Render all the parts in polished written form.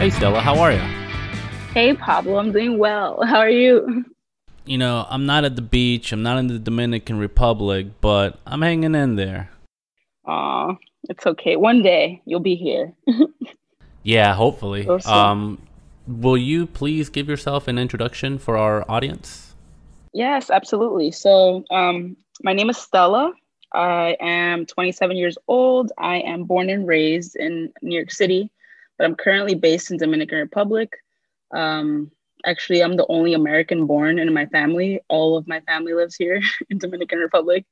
Hey Stella, how are you? Hey Pablo, I'm doing well. How are you? I'm not at the beach, I'm not in the Dominican Republic, but I'm hanging in there. Aw, it's okay. One day you'll be here Yeah, hopefully. real soon. Will you please give yourself an introduction for our audience? Yes, absolutely. My name is Stella. I am 27 years old. I am born and raised in New York City, but I'm currently based in Dominican Republic. Um, Actually, I'm the only American born in my family. All of my family lives here in Dominican Republic.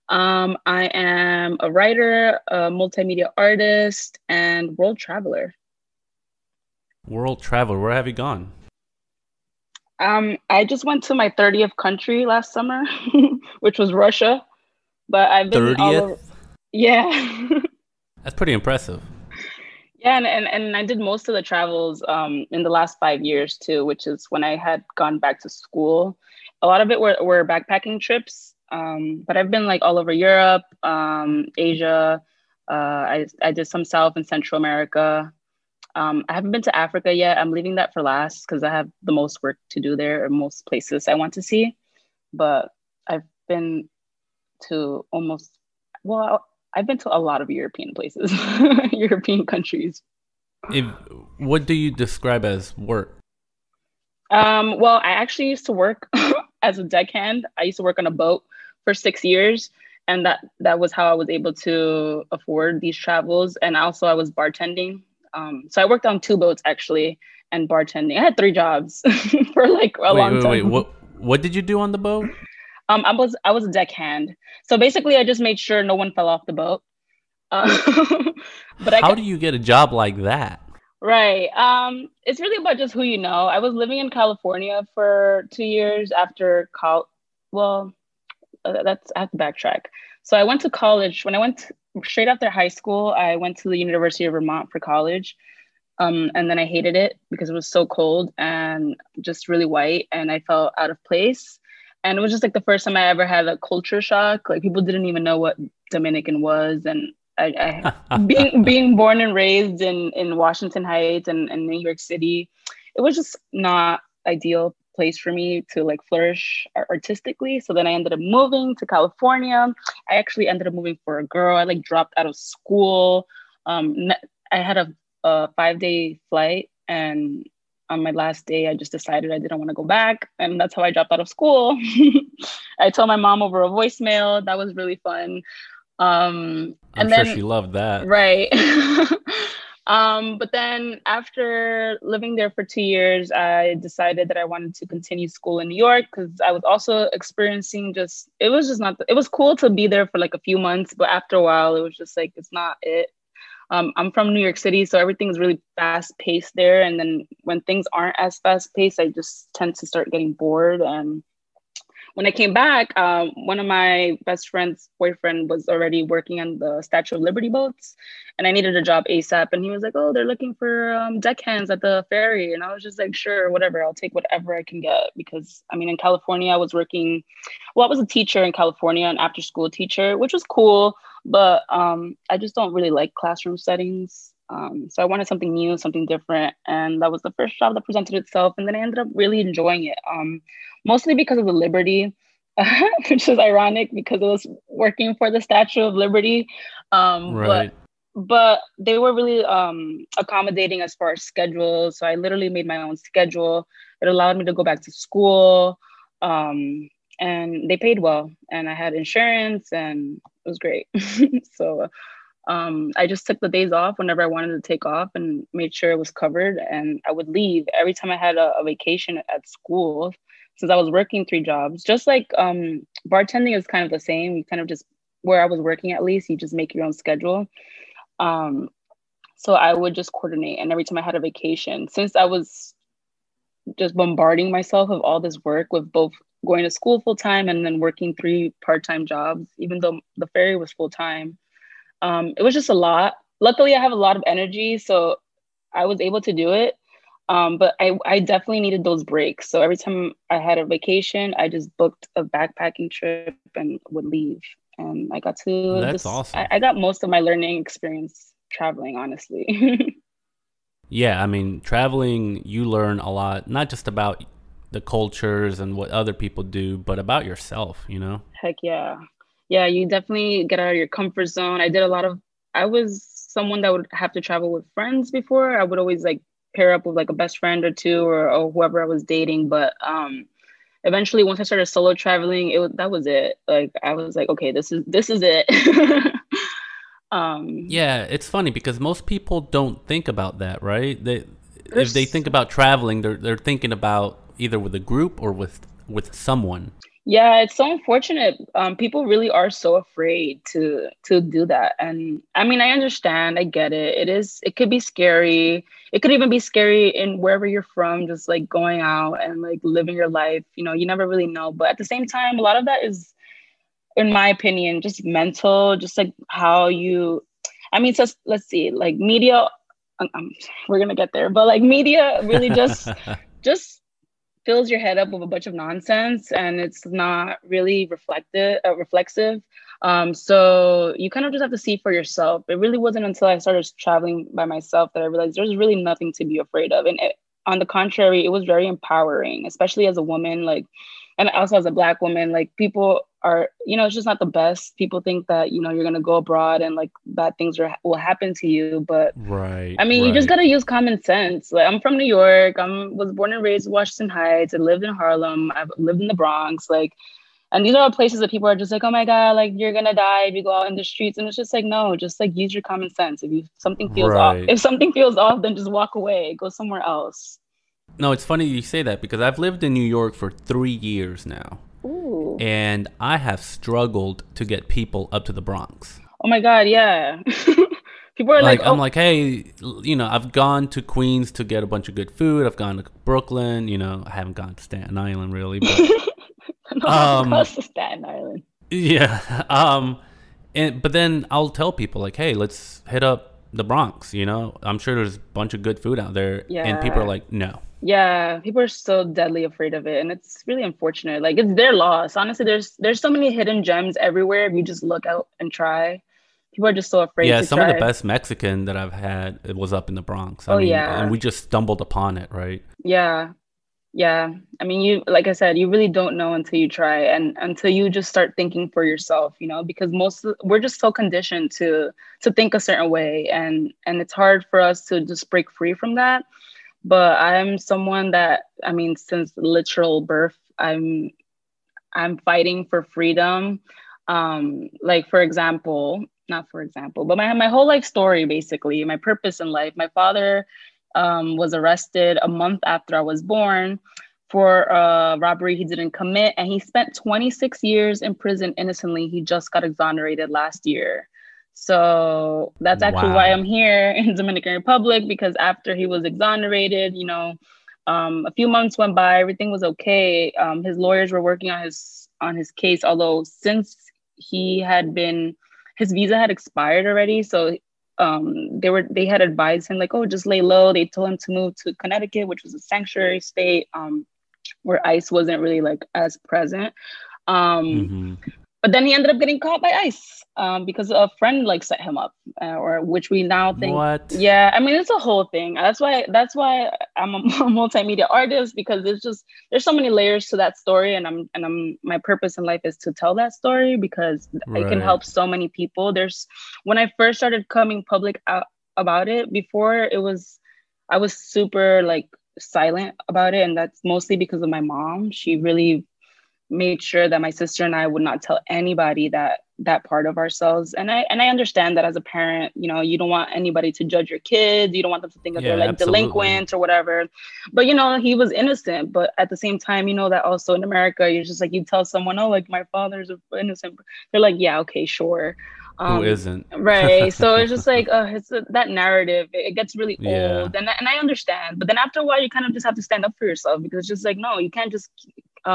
I am a writer, a multimedia artist, and world traveler. World travel, where have you gone? I just went to my 30th country last summer, which was Russia, but I've been all over. 30th? Yeah. That's pretty impressive. Yeah, and I did most of the travels in the last 5 years too, which is when I had gone back to school. A lot of it were backpacking trips, but I've been like all over Europe, Asia. I did some South and Central America. I haven't been to Africa yet. I'm leaving that for last because I have the most work to do there, or most places I want to see. But I've been to almost, well, I've been to a lot of European places, European countries. If What do you describe as work? Well, I actually used to work as a deckhand. I used to work on a boat for 6 years, and that was how I was able to afford these travels. And also, I was bartending. So I worked on two boats actually, and bartending. I had three jobs for like a Wait, long wait, wait. time. What did you do on the boat? I was a deckhand. So basically, I just made sure no one fell off the boat. Uh, but I How do you get a job like that? Right. It's really about just who you know. I was living in California for 2 years after college. Well, I have to backtrack. So I went to college. When I went straight after high school, I went to the University of Vermont for college. And then I hated it because it was so cold and just really white, and I felt out of place. And it was just like the first time I ever had a culture shock. Like people didn't even know what Dominican was, and being born and raised in Washington Heights and New York City, it was just not ideal place for me to like flourish artistically. So then I ended up moving to California. I actually ended up moving for a girl. I like dropped out of school. I had a 5 day flight, and on my last day, I just decided I didn't want to go back, and that's how I dropped out of school. I told my mom over a voicemail. That was really fun. I'm And sure then she loved that. Right. But then after living there for 2 years, I decided that I wanted to continue school in New York because I was also experiencing it was just not, it was cool to be there for like a few months, but after a while, it was just like, it's not it. I'm from New York City, so everything's really fast paced there. And then when things aren't as fast paced, I just tend to start getting bored. And when I came back, one of my best friend's boyfriend was already working on the Statue of Liberty boats, and I needed a job ASAP. And he was like, "Oh, they're looking for deckhands at the ferry," and I was just like, "Sure, whatever. I'll take whatever I can get." Because I mean, in California, I was working. Well, I was a teacher in California, an after-school teacher, which was cool, but I just don't really like classroom settings. So I wanted something new, something different, and that was the first job that presented itself. And then I ended up really enjoying it. Mostly because of the Liberty, which is ironic because it was working for the Statue of Liberty. Um, but Right. but they were really accommodating as far as schedules. So I literally made my own schedule. It allowed me to go back to school. And they paid well, and I had insurance, and it was great. So I just took the days off whenever I wanted to take off and made sure it was covered. And I would leave every time I had a vacation at school, since I was working three jobs. Just like bartending is kind of the same. You kind of just, where I was working at least, you just make your own schedule. Um, so I would just coordinate. And every time I had a vacation, since I was just bombarding myself with all this work with both going to school full time and then working three part-time jobs, even though the ferry was full time, it was just a lot. Luckily, I have a lot of energy, so I was able to do it. But I definitely needed those breaks. So every time I had a vacation, I just booked a backpacking trip and would leave. And I got to That's just, awesome. I got most of my learning experience traveling, honestly. Yeah, I mean, traveling, you learn a lot, not just about the cultures and what other people do, but about yourself, you know? Heck yeah. Yeah, you definitely get out of your comfort zone. I was someone that would have to travel with friends before. I would always like pair up with like a best friend or two or whoever I was dating. But eventually once I started solo traveling, that was it. Like I was like, okay, this is it. um Yeah, it's funny because most people don't think about that, right? If they there's think about traveling, they're thinking about either with a group or with someone. Yeah, it's so unfortunate. People really are so afraid to do that. And I mean, I understand, I get it. It could be scary. It could even be scary in wherever you're from, just like going out and like living your life. You never really know. But at the same time, a lot of that is, in my opinion, just mental, just like how you, I mean, so let's see, like media, we're gonna get there, but like media really just fills your head up with a bunch of nonsense and it's not really reflexive. So you kind of just have to see for yourself. It really wasn't until I started traveling by myself that I realized there's really nothing to be afraid of. On the contrary, it was very empowering, especially as a woman, like, and also as a Black woman. Like people are, it's just not the best. People think that, you're going to go abroad and like bad things will happen to you. But Right, I mean, you just right. gotta use common sense. Like I'm from New York. Was born and raised in Washington Heights. I lived in Harlem. I've lived in the Bronx. Like, and these are all places that people are just like, oh my God, like you're gonna die if you go out in the streets. And it's just like, no, just like use your common sense. Right. If something feels off, then just walk away. Go somewhere else. No, it's funny you say that because I've lived in New York for 3 years now, Ooh. and I have struggled to get people up to the Bronx. Oh my God, yeah. People are like, Like I'm oh, like, hey, I've gone to Queens to get a bunch of good food. I've gone to Brooklyn. I haven't gone to Staten Island really, but nobody um, goes to Staten Island. yeah. And but then I'll tell people like, hey, let's hit up the Bronx. I'm sure there's a bunch of good food out there, and people are Yeah. like, no. Yeah, people are so deadly afraid of it, and it's really unfortunate. Like it's their loss. Honestly, there's so many hidden gems everywhere if you just look out and try. People are just so afraid Yeah, to some of the try. best Mexican that I've had it was up in the Bronx. I Oh mean, and yeah, we just stumbled upon it, right? yeah, yeah. I mean, you like I said, you really don't know until you try, and until you just start thinking for yourself. Because we're just so conditioned to think a certain way, and it's hard for us to just break free from that. But I'm someone that, I mean, since literal birth, I'm fighting for freedom. Like for example, not for example, but my whole life story, basically, my purpose in life. My father was arrested a month after I was born for a robbery he didn't commit, and he spent 26 years in prison innocently. He just got exonerated last year. So that's actually why I'm Wow. here in Dominican Republic, because after he was exonerated, a few months went by, everything was okay. His lawyers were working on his case, although since his visa had expired already, so they had advised him like, oh, just lay low. They told him to move to Connecticut, which was a sanctuary state, where ICE wasn't really like as present. Um, Hmm. but then he ended up getting caught by ICE because a friend like set him up, or which we now think. What? Yeah, I mean it's a whole thing. That's why I'm a multimedia artist, because there's so many layers to that story, and I'm my purpose in life is to tell that story because it can Right. help so many people. When I first started coming public out about it, before I was super like silent about it, and that's mostly because of my mom. She really made sure that my sister and I would not tell anybody that part of ourselves. And I understand that as a parent, you don't want anybody to judge your kids. You don't want them to think that they're Yeah, like absolutely. delinquents or whatever. But he was innocent. But at the same time, that also in America, you're just like, you tell someone, oh, like my father's innocent. They're like, yeah, okay, sure. Who isn't? Right. So it's just like that narrative. It gets really Yeah. old, and I understand. But then after a while, you kind of just have to stand up for yourself, because it's just like, no, you can't just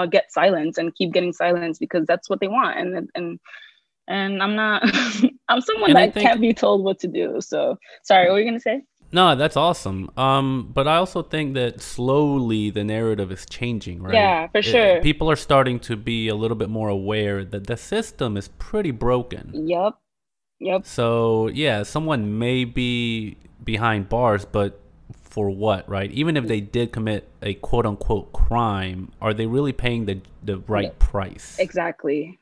get silence and keep getting silence because that's what they want. And I'm not. I'm someone And I that think can't be told what to do. So sorry, what were you gonna say? no, that's awesome. But I also think that slowly the narrative is changing, right? Yeah, for sure. People are starting to be a little bit more aware that the system is pretty broken. Yep. Yep. So yeah, someone may be behind bars, but for what, right? Even if they did commit a quote unquote crime, are they really paying the Yeah, right price? exactly.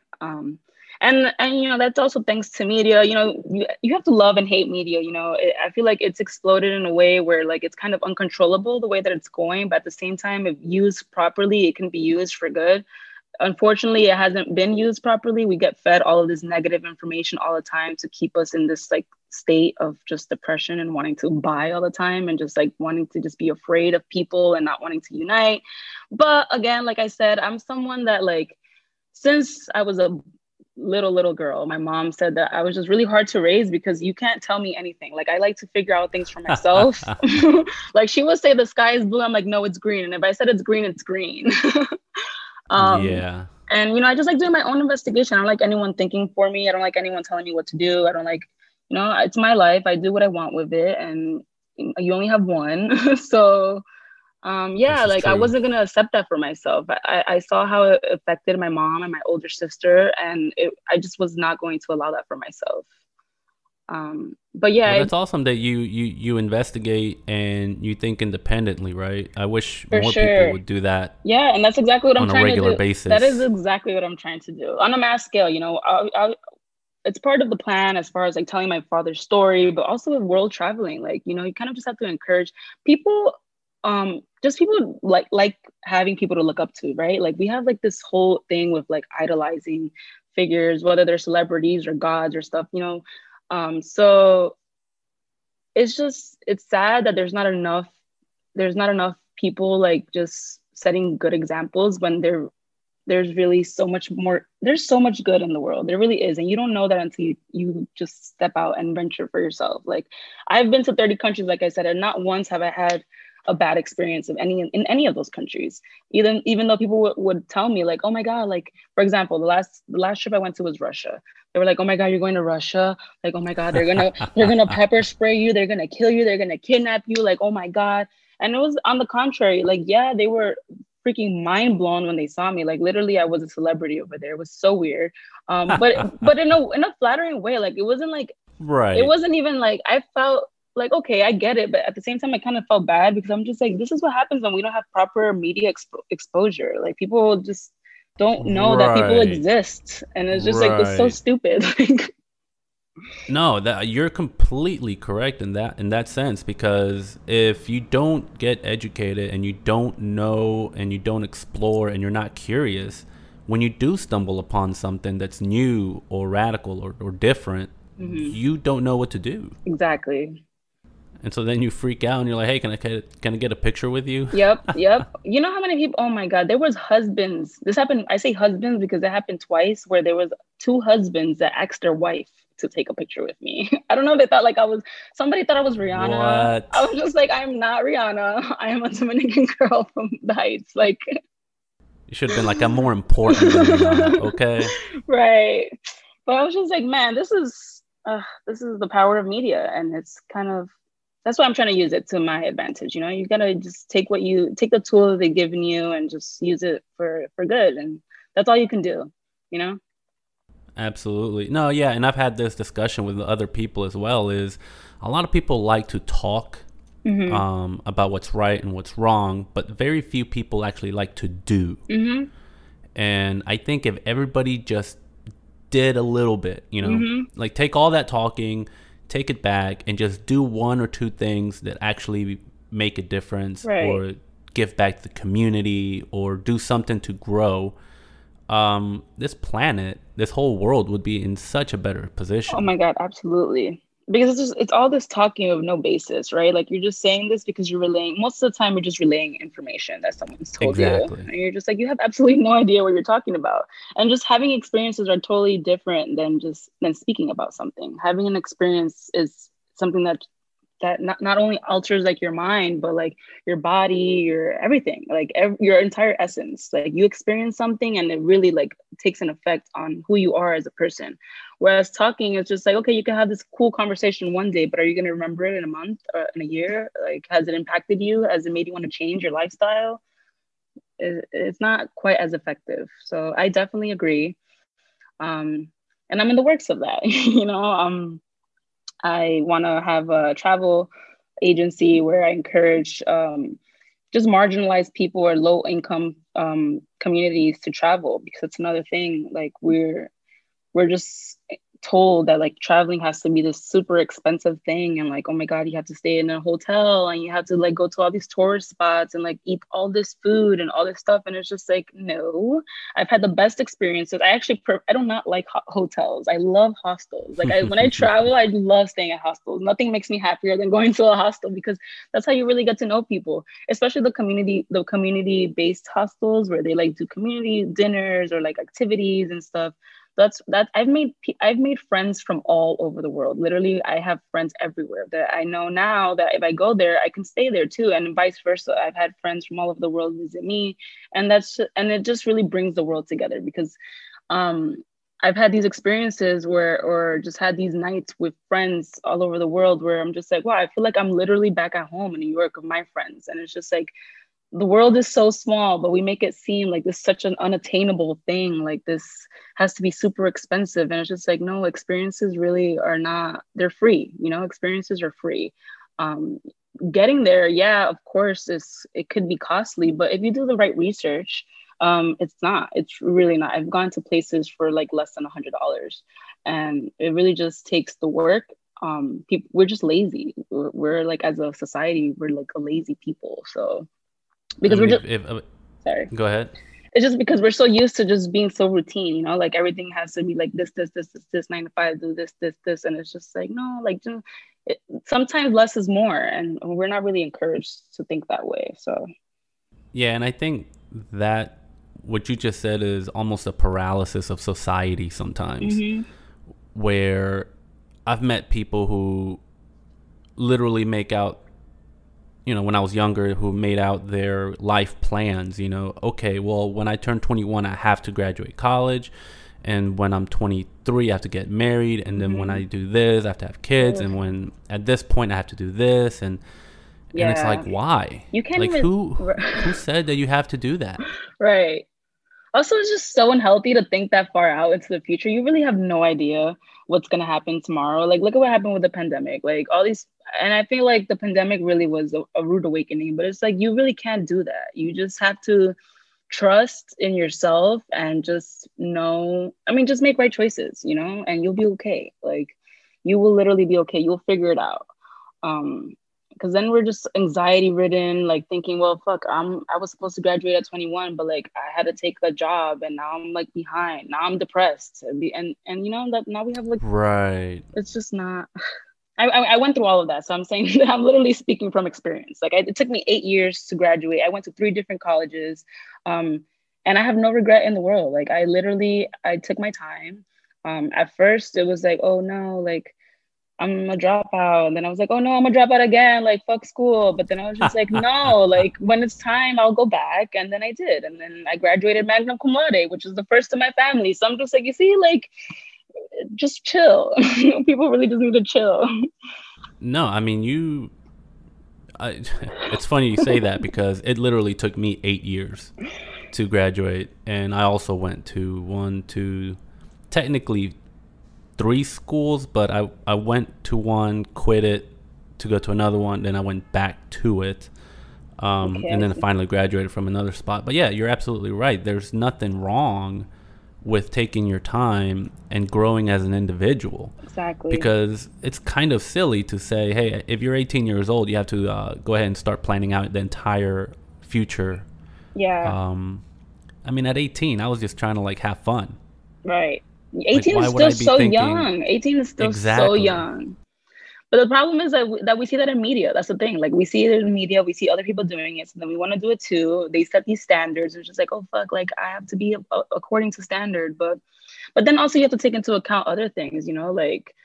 And that's also thanks to media. You have to love and hate media. I feel like it's exploded in a way where like it's kind of uncontrollable the way that it's going, but at the same time, if used properly, it can be used for good. Unfortunately, it hasn't been used properly. We get fed all of this negative information all the time to keep us in this like state of just depression and wanting to buy all the time and just like wanting to just be afraid of people and not wanting to unite. But again, like I said, I'm someone that like since I was a little girl, my mom said that I was just really hard to raise because you can't tell me anything. Like I like to figure out things for myself. Like she would say the sky is blue. I'm like, no, it's green. And if I said it's green, it's green. um, Yeah. and I just like doing my own investigation. I don't like anyone thinking for me. I don't like anyone telling me what to do. I don't like, it's my life. I do what I want with it, and you only have one. So yeah, This is like I true. wasn't gonna accept that for myself. I saw how it affected my mom and my older sister, and I just was not going to allow that for myself. But yeah, Well, that's awesome that you investigate and you think independently, right? I wish for more people sure. would do that Yeah, and that's exactly what I'm on a trying to regular do. That is basis. exactly what I'm trying to do on a mass scale. It's part of the plan as far as like telling my father's story, but also with world traveling. Like, you kind of just have to encourage people, just people like having people to look up to, right? Like we have like this whole thing with like idolizing figures, whether they're celebrities or gods or stuff, so it's sad that there's not enough people like just setting good examples when there's really so much more. There's so much good in the world. There really is. And you don't know that until you just step out and venture for yourself. Like I've been to 30 countries, like I said, and not once have I had a bad experience of any of those countries. Even though people would tell me like, oh my God, like for example, the last trip I went to was Russia. They were like, oh my God, you're going to Russia? Like, oh my God, they're gonna pepper spray you, they're gonna kill you, they're gonna kidnap you, like, oh my God. And it was on the contrary, like, yeah, they were freaking mind blown when they saw me. Like literally, I was a celebrity over there. It was so weird. But in a flattering way. Like it Right. wasn't even like I felt like okay, I get it, but at the same time, I kind of felt bad because I'm just like, this is what happens when we don't have proper media exposure. Like people just don't know that people Right. exist, and it's just like it's so Right. stupid. Like No, that you're completely correct in that sense, because if you don't get educated and you don't know and you don't explore and you're not curious, when you do stumble upon something that's new or radical or different, mhm, you don't know what to do. exactly. And so then you freak out and you're like, "Hey, can I get a picture with you?" Yep, yep. You know how many people? Oh my God, there was husbands. This happened. I say husbands because it happened twice, where there was two husbands that asked their wife to take a picture with me. I don't know. They thought like I was. Somebody thought I was Rihanna. I What? was just like, I'm not Rihanna. I am a Dominican girl from the Heights. Like, You should have been like, "I'm more important than Rihanna." Okay. right. But I was just like, man, this is the power of media, and it's kind of that's why I'm trying to use it to my advantage. You gotta just take the tool that they've given you and just use it for good, and that's all you can do. You know? Absolutely. No, yeah, and I've had this discussion with other people as well. Is a lot of people like to talk Mm-hmm. about what's right and what's wrong, but very few people actually like to do. Mm-hmm. And I think if everybody just did a little bit, Mm-hmm. like take all that talking, take it back, and just do one or two things that actually make a difference, Right. or give back to the community, or do something to grow, this planet, this whole world would be in such a better Oh position. my God, absolutely. Because it's all this talking of no basis, right? Like you're just saying this because you're relaying. Most of the time, you're just relaying information that someone's told you, Exactly. and you're just like you have absolutely no idea what you're talking about. And just having experiences are totally different than speaking about something. Having an experience is something that not only alters like your mind, but like your body, your everything, like your entire essence. Like you experience something and it really like takes an effect on who you are as a person. Whereas talking is just like, okay, you can have this cool conversation one day, but are you going to remember it in a month or in a year? Like, has it impacted you? Has it made you want to change your lifestyle? It's not quite as effective. So I definitely agree. And I'm in the works of that. I want to have a travel agency where I encourage just marginalized people or low income communities to travel, because it's another thing. Like we're just told that like traveling has to be this super expensive thing, and like, oh my god, you have to stay in a hotel and you have to like go to all these tourist spots and like eat all this food and all this stuff, and it's just like, no. I've had the best experiences. I actually I do not like hotels. I love hostels. Like when I travel, I love staying at hostels. Nothing makes me happier than going to a hostel, because that's how you really get to know people, especially the community based hostels where they like do community dinners or like activities and stuff. That I've made friends from all over the world. Literally, I have friends everywhere that I know now that if I go there, I can stay there too, and vice versa. I've had friends from all over the world visit me, and it just really brings the world together, because I've had these experiences or just had these nights with friends all over the world where I'm just like, wow, I feel like I'm literally back at home in New York with my friends, and it's just like, the world is so small, but we make it seem like this is such an unattainable thing. Like this has to be super expensive. And it's just like, no, experiences really are not, they're free, experiences are free. Getting there, yeah, of course, it could be costly, but if you do the right research, it's really not. I've gone to places for like less than $100, and it really just takes the work. We're just lazy. We're like, as a society, we're like a lazy people. So, I because we're mean, just if sorry, go ahead. it's just because we're so used to just being so routine, like everything has to be like this 9 to 5, do this, and it's just like, no, like sometimes less is more, and we're not really encouraged to think that way. So Yeah, and I think that what you just said is almost a paralysis of society sometimes, mm-hmm. where I've met people who literally make out, when I was younger, who made out their life plans, okay, well, when I turn 21, I have to graduate college. And when I'm 23, I have to get married. And then Mm-hmm. when I do this, I have to have kids. Ugh. And when at this point, I have to do this. And it's like, Yeah, why? you can't Like, even who said that you have to do that? right. Also, it's just so unhealthy to think that far out into the future. You really have no idea what's going to happen tomorrow. Like, look at what happened with the pandemic. Like, all these, and I feel like the pandemic really was a rude awakening, but it's like, you really can't do that. You just have to trust in yourself and just know, I mean, just make right choices, and you'll be okay. Like, you will literally be okay. You'll figure it out. Because then we're just anxiety ridden, like thinking, well, fuck, I was supposed to graduate at 21, but like I had to take a job, and now I'm like behind. Now I'm depressed, and that now we have like, Right. it's just not. I went through all of that, so I'm saying that I'm literally speaking from experience. Like it took me 8 years to graduate. I went to 3 different colleges, and I have no regret in the world. Like I took my time. At first, it was like, oh no, like I'm a dropout. And then I was like, oh no, I'm a dropout again. Like, fuck school. But then I was just like, no, like when it's time, I'll go back. And then I did. And then I graduated magna cum laude, which is the first in my family. So I'm just like, you see, like, just chill. People really just need to chill. No, I mean, it's funny you say that because it literally took me 8 years to graduate. And I also went to technically 3 schools, but I went to one, quit it to go to another one, then I went back to it, Okay, and then finally graduated from another spot. But yeah, you're absolutely right. There's nothing wrong with taking your time and growing as an individual. exactly. Because it's kind of silly to say, hey, if you're 18 years old, you have to go ahead and start planning out the entire future. Yeah. I mean, at 18, I was just trying to like have fun. Right. Like, 18 why is would still I be so thinking young. 18 is still so exactly? young. But the problem is that we see that in media. That's the thing. Like we see it in media, we see other people doing it, so then we want to do it too. They set these standards. It's just like, oh fuck, like I have to be according to standard. But then also you have to take into account other things. Like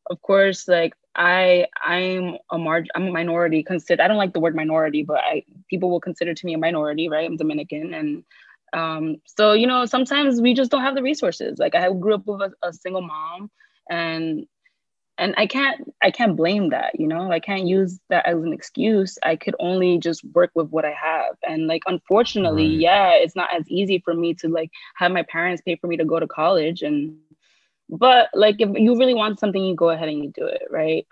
of course, like I'm a minority. I don't like the word minority, but people will consider to me a minority, right? I'm Dominican, and so sometimes we just don't have the resources. Like I grew up with a single mom, and I can't blame that. I can't use that as an excuse. I could only just work with what I have, and like unfortunately, Right. yeah, it's not as easy for me to like have my parents pay for me to go to college. But like if you really want something, you go ahead and you do it, right?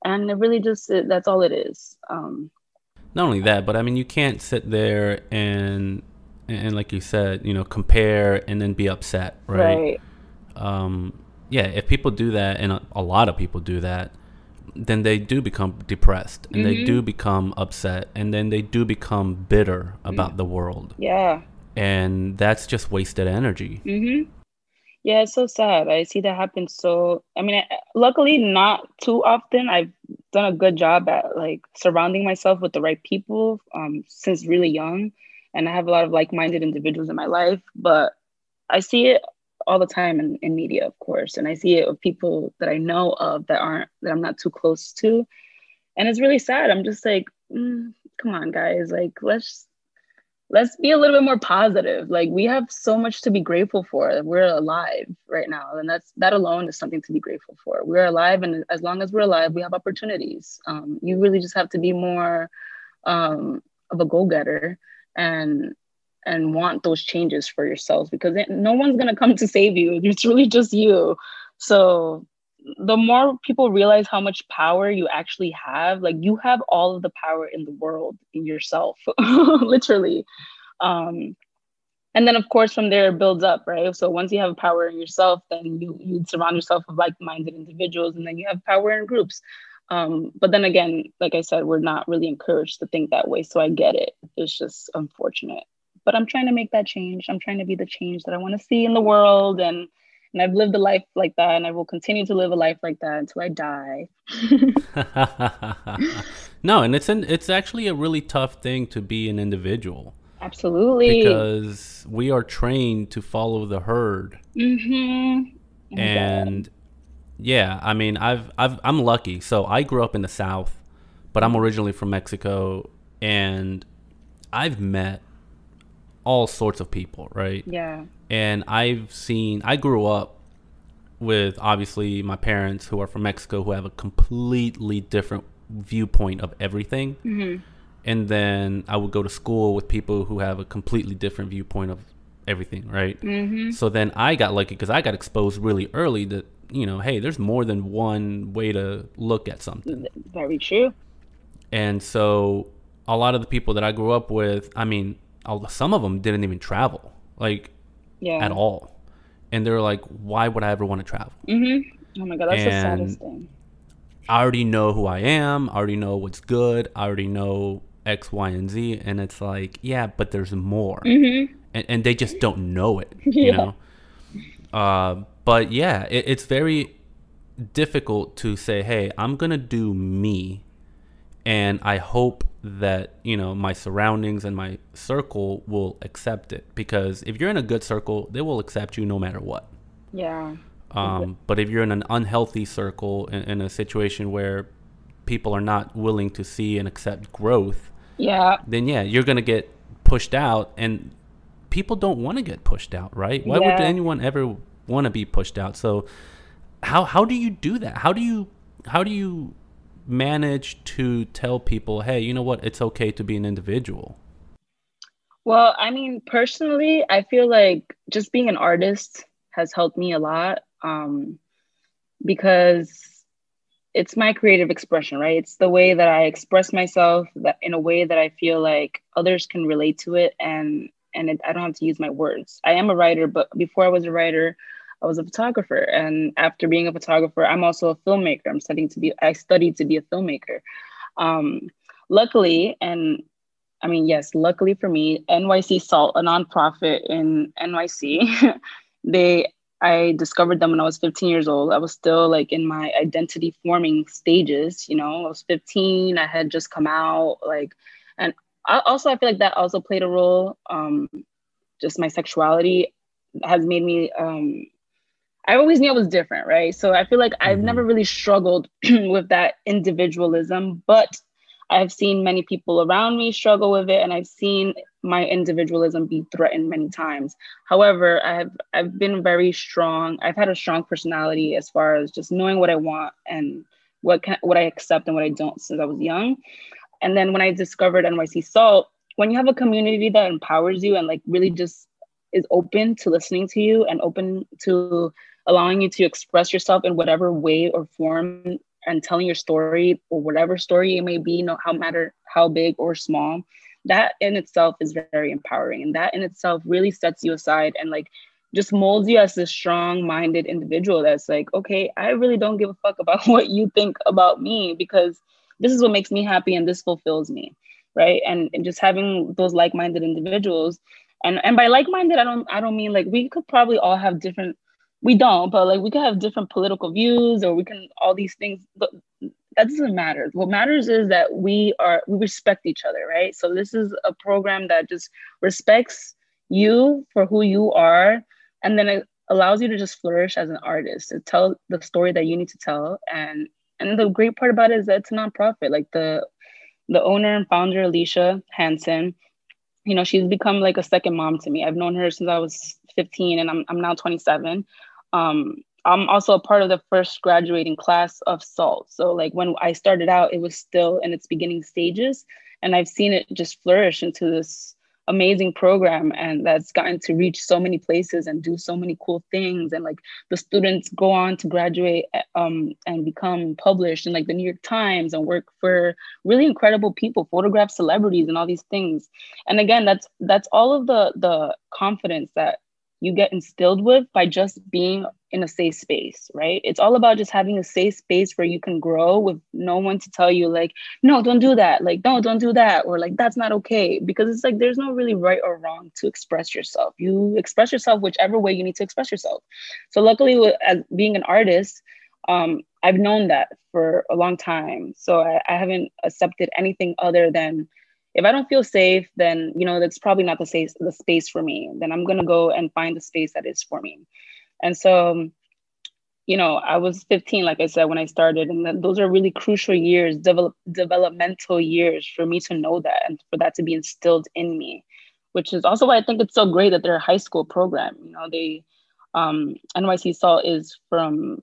And it really just, that's all it is. Not only that, but I mean, you can't sit there and like you said, compare and then be upset, right? Right. Um, yeah, if people do that, and a lot of people do that, then they do become depressed and they do Mm-hmm. become upset and then they do become bitter about the world. Yeah. And that's just wasted energy. Mm-hmm. Yeah, it's so sad. I see that happen. So, I mean, luckily, not too often. I've done a good job at like surrounding myself with the right people since really young, and I have a lot of like-minded individuals in my life. But I see it all the time in media, of course, and I see it with people that I know of that I'm not too close to, and it's really sad. I'm just like, come on, guys, like let's be a little bit more positive. Like we have so much to be grateful for. We're alive right now, and that alone is something to be grateful for. We're alive, and as long as we're alive, we have opportunities. You really just have to be more of a go-getter and want those changes for yourselves, because no one's gonna come to save you. It's really just you. So the more people realize how much power you actually have, like you have all of the power in the world in yourself, literally. um, and then of course from there it builds up, right? So once you have power in yourself, then you surround yourself with like-minded individuals, and then you have power in groups. But then again, like I said, we're not really encouraged to think that way, so I get it. It's just unfortunate, but I'm trying to make that change. I'm trying to be the change that I want to see in the world, and I've lived a life like that, and I will continue to live a life like that until I die. No, and it's actually a really tough thing to be an individual Absolutely. because we are trained to follow the herd. Mm-hmm. Oh my God. And yeah, I mean, I'm lucky. So I grew up in the South, but I'm originally from Mexico, and I've met all sorts of people, right? Yeah. And I grew up with obviously my parents who are from Mexico who have a completely different viewpoint of everything. Mm-hmm. And then I would go to school with people who have a completely different viewpoint of everything, right? Mm-hmm. So then I got lucky because I got exposed really early that, hey, there's more than one way to look at something. Very true. And so a lot of the people that I grew up with, I mean, some of them didn't even travel, like at Yeah. all. And they're like, why would I ever want to travel? Mm-hmm. Oh my God, that's the saddest And thing. I already know who I am. I already know what's good. I already know X, Y, and Z. And it's like, yeah, but there's more. Mm-hmm. And they just don't know it, Yeah. But yeah, it's very difficult to say, hey, I'm going to do me. And I hope that, my surroundings and my circle will accept it. Because if you're in a good circle, they will accept you no matter what. Yeah. But if you're in an unhealthy circle, in a situation where people are not willing to see and accept growth, Yeah. then yeah, you're going to get pushed out. And people don't want to get pushed out, right? Why would Yeah. anyone ever want to be pushed out? So how do you do that? How do you manage to tell people, hey, you know what? It's okay to be an individual. Well, I mean, personally, I feel like just being an artist has helped me a lot, because it's my creative expression, right? It's the way that I express myself that in a way that I feel like others can relate to it, and I don't have to use my words. I am a writer, but before I was a writer, I was a photographer, and after being a photographer, I'm also a filmmaker. I studied to be a filmmaker. Um, luckily, and I mean, yes, luckily for me, NYC SALT, a nonprofit in NYC, they I discovered them when I was 15 years old. I was still like in my identity forming stages, I was 15, I had just come out, like, and I feel like that also played a role. Just my sexuality has made me I always knew I was different, right? So I feel like I've Mm-hmm. never really struggled with that individualism, but I've seen many people around me struggle with it, and I've seen my individualism be threatened many times. However, I've been very strong. I've had a strong personality as far as just knowing what I want and what I accept and what I don't since I was young. And then when I discovered NYC SALT, when you have a community that empowers you and like really just is open to listening to you and open to allowing you to express yourself in whatever way or form and telling your story, or whatever story it may be, no how matter how big or small, that in itself is very empowering. And that in itself really sets you aside and like just molds you as a strong-minded individual that's like, okay, I really don't give a fuck about what you think about me, because this is what makes me happy and this fulfills me, right? And just having those like-minded individuals, and by like-minded, I don't mean like we could probably all have different, we don't, but like we could have different political views, or we can all these things, but that doesn't matter. What matters is that we respect each other, right? So this is a program that just respects you for who you are, and then it allows you to just flourish as an artist, to tell the story that you need to tell. And the great part about it is that it's a nonprofit. Like the owner and founder, Alicia Hansen, she's become like a second mom to me. I've known her since I was 15, and I'm now 27. I'm also a part of the first graduating class of SALT. So like when I started out, it was still in its beginning stages, and I've seen it just flourish into this amazing program, and that's gotten to reach so many places and do so many cool things. And like the students go on to graduate and become published in like the New York Times and work for really incredible people, photograph celebrities and all these things. And again, that's all of the confidence that you get instilled with by just being in a safe space, right? It's all about just having a safe space where you can grow with no one to tell you like, no, don't do that. Like, no, don't do that. Or like, that's not okay. Because it's like, there's no really right or wrong to express yourself. You express yourself whichever way you need to express yourself. So luckily, as being an artist, I've known that for a long time. So I haven't accepted anything other than, if I don't feel safe, then, that's probably not the space for me. Then I'm going to go and find the space that is for me. And so, I was 15, like I said, when I started, and those are really crucial years, developmental years for me to know that, and for that to be instilled in me, which is also why I think it's so great that they're a high school program. NYC SALT is from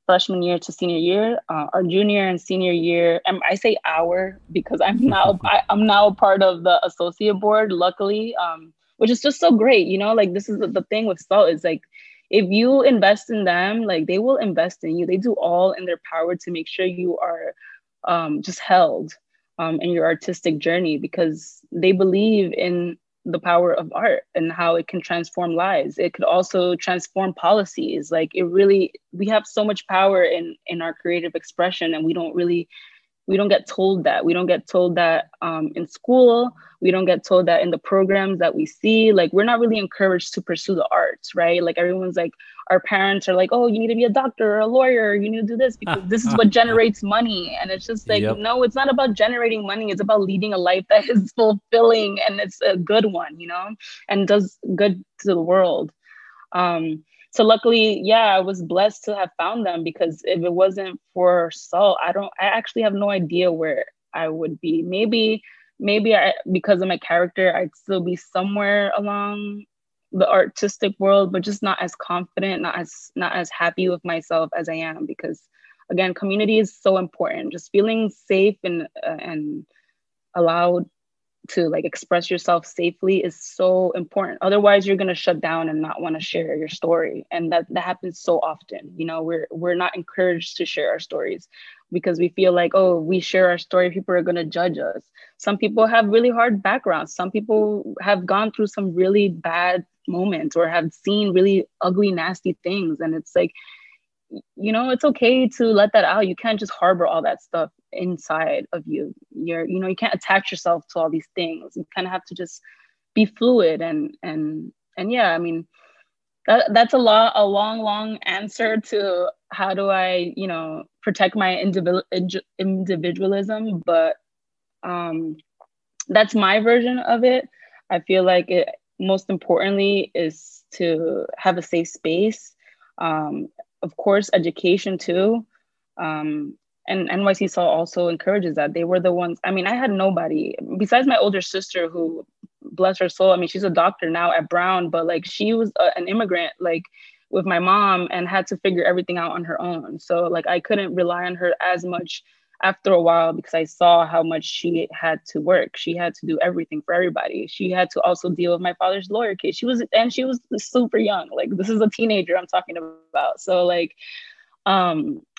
freshman year to senior year. Our junior and senior year, and I say our because I'm now a part of the associate board, luckily, which is just so great. Like this is the thing with SALT, is like, if you invest in them, like they will invest in you. They do all in their power to make sure you are just held in your artistic journey, because they believe in the power of art and how it can transform lives. It could also transform policies. Like we have so much power in our creative expression, and we don't get told that. We don't get told that in school. We don't get told that in the programs that we see. Like, we're not really encouraged to pursue the arts, right? Like, everyone's like, our parents are like, oh, you need to be a doctor or a lawyer. You need to do this because this is what generates money. And it's just like, Yep. no, it's not about generating money. It's about leading a life that is fulfilling, and it's a good one, and does good to the world. So luckily, yeah, I was blessed to have found them, because if it wasn't for SALT, I actually have no idea where I would be. Maybe because of my character, I'd still be somewhere along the artistic world, but just not as confident, not as happy with myself as I am, because again, community is so important. Just feeling safe and allowed to like express yourself safely is so important. Otherwise, you're going to shut down and not want to share your story. And that happens so often. We're not encouraged to share our stories because we feel like, oh, we share our story, people are going to judge us. Some people have really hard backgrounds. Some people have gone through some really bad moments or have seen really ugly, nasty things. And it's like, it's okay to let that out. You can't just harbor all that stuff inside of you. You can't attach yourself to all these things. You kind of have to just be fluid and yeah, I mean, that's a long answer to how do I, protect my individualism, but that's my version of it. I feel like it most importantly is to have a safe space. Of course, education too. And NYC SALT also encourages that. They were the ones, I mean, I had nobody besides my older sister who, bless her soul, I mean, she's a doctor now at Brown, but like she was an immigrant, like with my mom, and had to figure everything out on her own. So like I couldn't rely on her as much after a while because I saw how much she had to work. She had to do everything for everybody. She had to also deal with my father's lawyer case. She was super young. Like this is a teenager I'm talking about. So like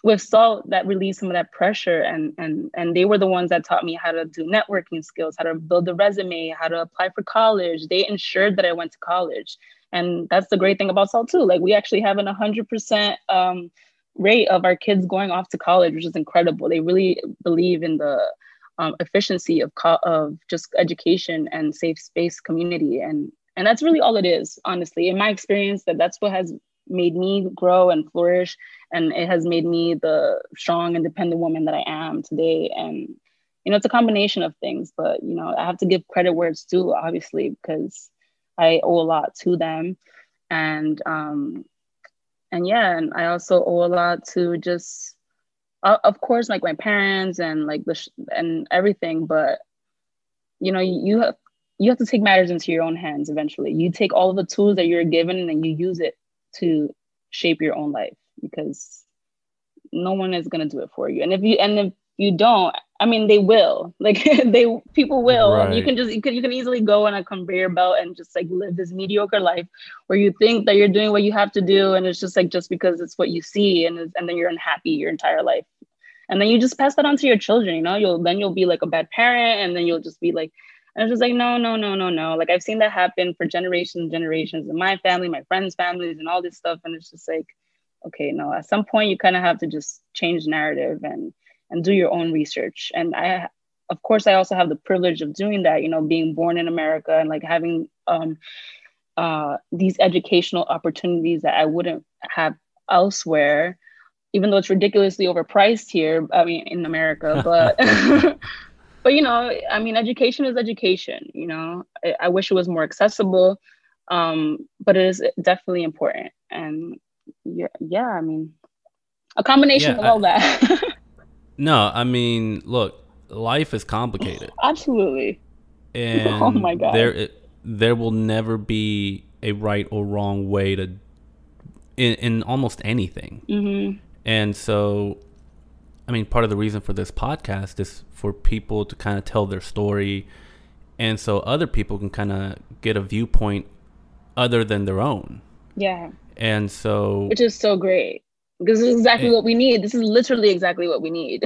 with SALT, that relieved some of that pressure, and they were the ones that taught me how to do networking skills, how to build a resume, how to apply for college. They ensured that I went to college, and that's the great thing about SALT too. Like we actually have an 100% rate of our kids going off to college, which is incredible. They really believe in the efficiency of just education and safe space community, and that's really all it is, honestly. In my experience, that's what has made me grow and flourish, and it has made me the strong, independent woman that I am today. And it's a combination of things, but I have to give credit where it's due, obviously, because I owe a lot to them, and yeah, and I also owe a lot to just, of course, like my parents and like and everything, but you have to take matters into your own hands. Eventually you take all of the tools that you're given and then you use it to shape your own life, because no one is going to do it for you. And if you don't, I mean, they will, like people will, and Right. you can easily go on a conveyor belt and just like live this mediocre life where you think that you're doing what you have to do, and it's just like, just because it's what you see, and then you're unhappy your entire life, and then you just pass that on to your children. You'll be like a bad parent, and then you'll just be like, and it's just like, no, no, no, no, no. Like I've seen that happen for generations and generations in my family, my friends' families, and all this stuff. And it's just like, okay, no, at some point you kind of have to just change the narrative and do your own research. And of course, I also have the privilege of doing that, being born in America and like having these educational opportunities that I wouldn't have elsewhere, even though it's ridiculously overpriced here, I mean, in America, but but I mean, education is education. I wish it was more accessible, but it is definitely important. And yeah, I mean, a combination of all Yeah. that. No, I mean, look, life is complicated, Absolutely. Oh and my God. there will never be a right or wrong way to in almost anything. Mm-hmm. And so, I mean, part of the reason for this podcast is for people to kind of tell their story, and so other people can kind of get a viewpoint other than their own. Yeah. And so, Which is so great, because this is exactly it, what we need. This is literally exactly what we need.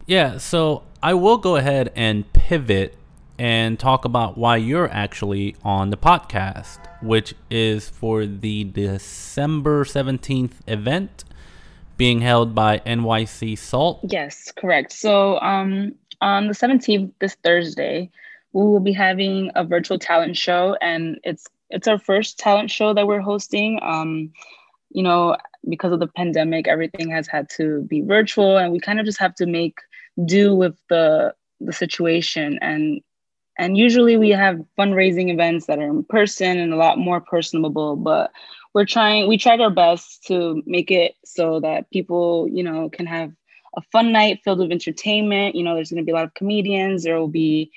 yeah, so I will go ahead and pivot and talk about why you're actually on the podcast, which is for the December 17th event being held by NYC SALT. Yes, correct. So on the 17th, this Thursday, we will be having a virtual talent show, and it's our first talent show that we're hosting. You know, because of the pandemic, everything has had to be virtual, and we kind of just have to make do with the situation. And usually we have fundraising events that are in person and a lot more personable, but we tried our best to make it so that people, can have a fun night filled with entertainment. There's going to be a lot of comedians, there will be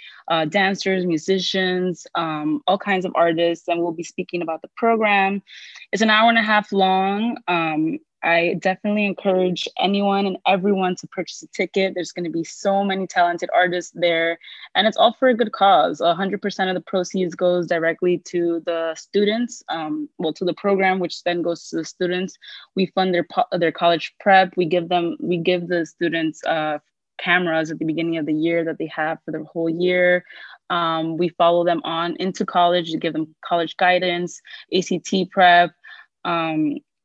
dancers, musicians, all kinds of artists, and we'll be speaking about the program. It's an hour and a half long. I definitely encourage anyone and everyone to purchase a ticket. There's going to be so many talented artists there, and it's all for a good cause. 100% of the proceeds goes directly to the students, to the program, which then goes to the students. We fund their college prep. We give the students cameras at the beginning of the year that they have for the whole year. We follow them on into college to give them college guidance, ACT prep.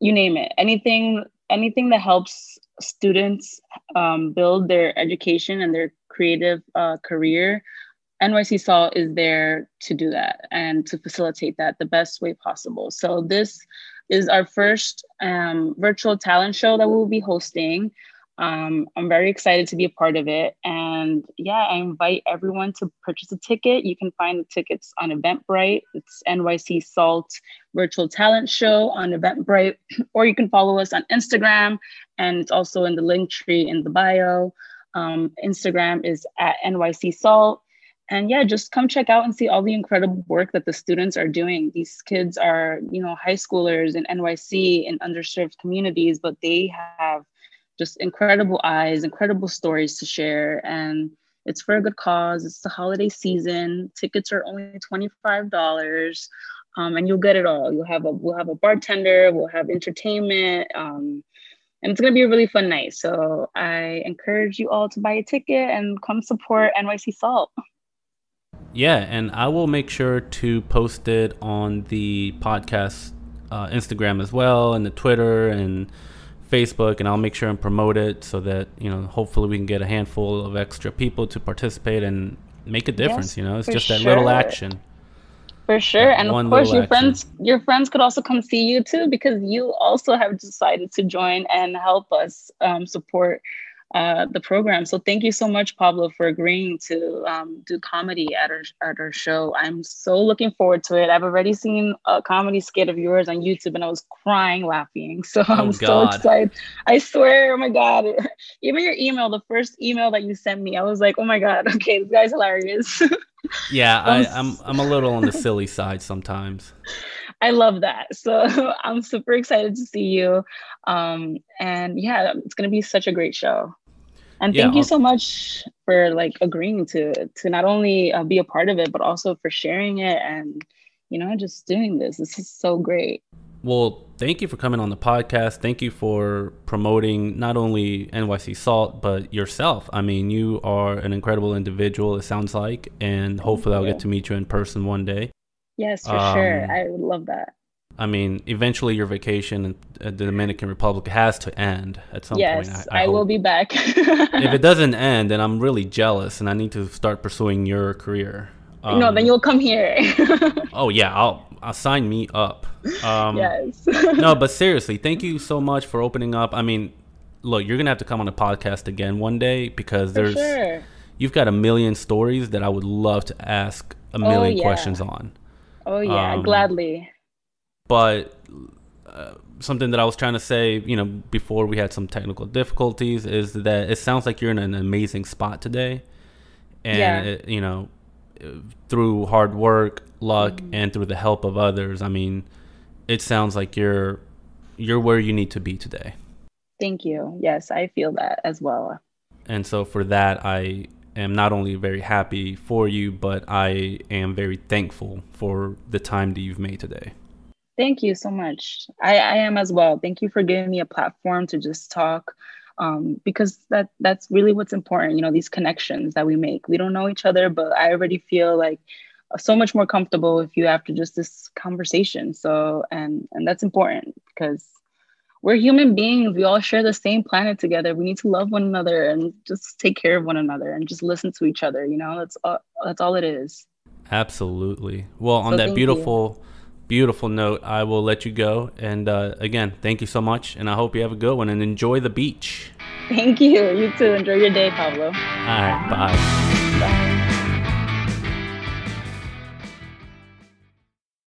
You name it, anything that helps students build their education and their creative career. NYC SALT is there to do that and to facilitate that the best way possible. So this is our first virtual talent show that we'll be hosting. I'm very excited to be a part of it. And yeah, I invite everyone to purchase a ticket. You can find the tickets on Eventbrite. It's NYC SALT Virtual Talent Show on Eventbrite, or you can follow us on Instagram, and it's also in the link tree in the bio. Instagram is at NYC SALT. And yeah, just come check out and see all the incredible work that the students are doing. These kids are, high schoolers in NYC in underserved communities, but they have just incredible eyes, incredible stories to share. And it's for a good cause. It's the holiday season. Tickets are only $25. And you'll get it all. We'll have a bartender, we'll have entertainment, and it's gonna be a really fun night. So I encourage you all to buy a ticket and come support NYC SALT. Yeah, and I will make sure to post it on the podcast Instagram as well, and the Twitter and Facebook, and I'll make sure and promote it so that, hopefully we can get a handful of extra people to participate and make a difference. Yes, It's for just that sure. little action. For sure. That And of one course, little action. your friends could also come see you too, because you also have decided to join and help us support the program. So thank you so much, Pablo, for agreeing to do comedy at our show. I'm so looking forward to it. I've already seen a comedy skit of yours on YouTube and I was crying laughing. So Oh I'm so God. excited. I swear, oh my God. Even your email, the first email that you sent me, I was like, oh my God, okay, this guy's hilarious. Yeah, I'm I'm a little on the silly side sometimes. I love that. So I'm super excited to see you. And yeah, it's going to be such a great show. And Yeah, thank you so much for like agreeing to not only be a part of it, but also for sharing it and, just doing this. This is so great. well, thank you for coming on the podcast. Thank you for promoting not only NYC SALT, but yourself. I mean, you are an incredible individual, it sounds like, and hopefully I'll get to meet you in person one day. Yes, for sure. I would love that. I mean, eventually your vacation in the Dominican Republic has to end at some point. Yes, I will hope. be back. If it doesn't end, then I'm really jealous and I need to start pursuing your career. No, then you'll come here. Oh yeah, I'll sign me up. Yes. No, but seriously, thank you so much for opening up. I mean, look, you're gonna have to come on the podcast again one day because Sure. you've got a million stories that I would love to ask a million questions on. Oh yeah, gladly. But something that I was trying to say, before we had some technical difficulties, is that it sounds like you're in an amazing spot today, and through hard work, luck, and through the help of others. I mean, it sounds like you're where you need to be today. Thank you. Yes, I feel that as well. And so for that, I am not only very happy for you, but I am very thankful for the time that you've made today. Thank you so much. I am as well. Thank you for giving me a platform to just talk, because that's really what's important. These connections that we make. We don't know each other, but I already feel like so much more comfortable if you after just this conversation. So, and that's important because we're human beings. We all share the same planet together. We need to love one another and just take care of one another and just listen to each other. That's all it is. Absolutely. Well, on that beautiful note, I will let you go. And again, thank you so much. And I hope you have a good one and enjoy the beach. Thank you. You too. Enjoy your day, Pablo. All right. Bye.